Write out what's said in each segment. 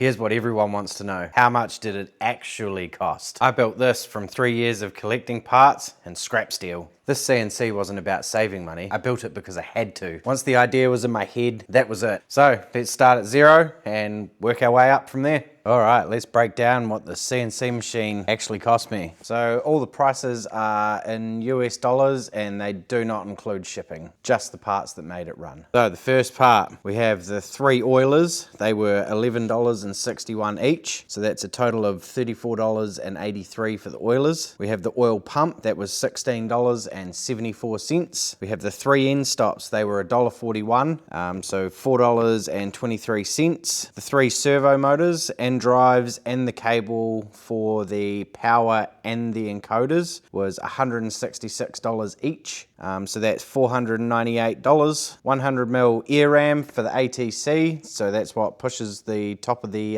Here's what everyone wants to know. How much did it actually cost? I built this from 3 years of collecting parts and scrap steel. This CNC wasn't about saving money. I built it because I had to. Once the idea was in my head, that was it. So let's start at zero and work our way up from there. All right, let's break down what the CNC machine actually cost me. So all the prices are in US dollars and they do not include shipping, just the parts that made it run. So the first part, we have the 3 oilers. They were $11.61 each. So that's a total of $34.83 for the oilers. We have the oil pump, that was $16.74. We have the 3 end stops, they were $1.41, so $4.23. The 3 servo motors and drives and the cable for the power and the encoders was $166 each. So that's $498. 100mm air ram for the ATC, so that's what pushes the top of the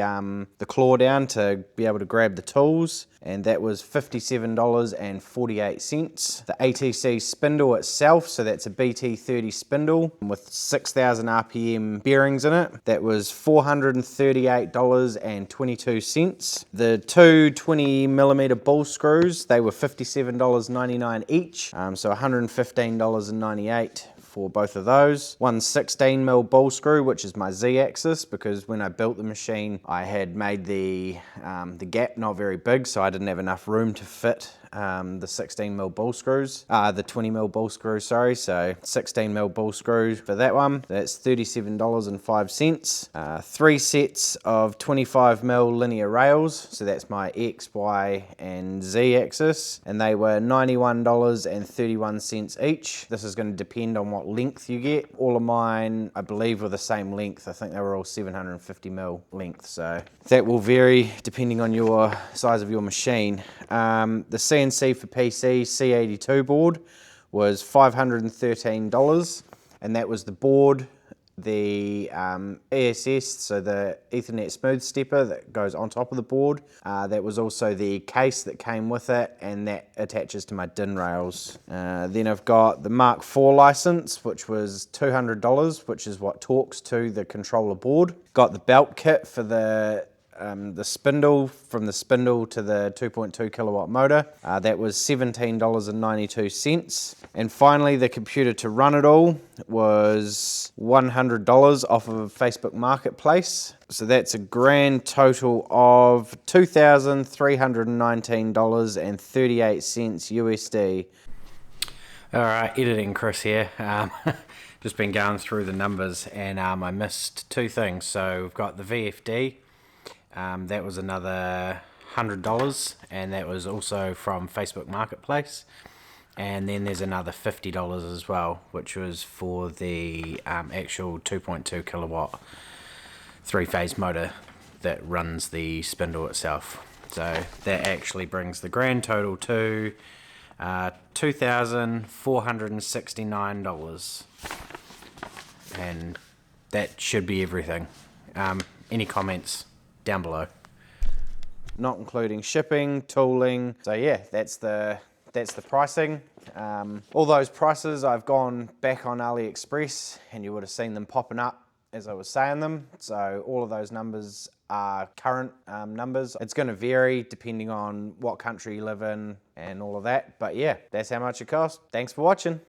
claw down to be able to grab the tools, and that was $57.48. The ATC spindle itself, so that's a BT30 spindle with 6,000 RPM bearings in it, that was $438.22. The 2 20mm ball screws, they were $57.99 each, so $115.98 for both of those. One 16mm ball screw, which is my Z-axis, because when I built the machine, I had made the gap not very big, so I didn't have enough room to fit the 16mm ball screws, the 20mm ball screws, sorry, so 16mm ball screws for that one. That's $37.05. 3 sets of 25mm linear rails, so that's my X, Y, and Z axis, and they were $91.31 each. This is going to depend on what length you get. All of mine, I believe, were the same length. I think they were all 750mm length, so that will vary depending on your size of your machine. The CNC for PC C82 board was $513, and that was the board, the ESS, so the Ethernet smooth stepper that goes on top of the board. That was also the case that came with it, and that attaches to my DIN rails. Then I've got the Mark IV license, which was $200, which is what talks to the controller board. Got the belt kit for the spindle, from the spindle to the 2.2 kilowatt motor. That was $17.92. And finally, the computer to run it all was $100 off of Facebook Marketplace. So that's a grand total of $2,319.38 USD. All right, editing Chris here. Just been going through the numbers, and I missed 2 things. So we've got the VFD. That was another $100, and that was also from Facebook Marketplace. And then there's another $50 as well, which was for the actual 2.2 kilowatt 3-phase motor that runs the spindle itself. So that actually brings the grand total to $2,469. And that should be everything. Any comments down below? Not including shipping, tooling. So yeah, that's the pricing. All those prices, I've gone back on AliExpress and you would have seen them popping up as I was saying them. So all of those numbers are current numbers. It's going to vary depending on what country you live in and all of that. But yeah, that's how much it costs. Thanks for watching.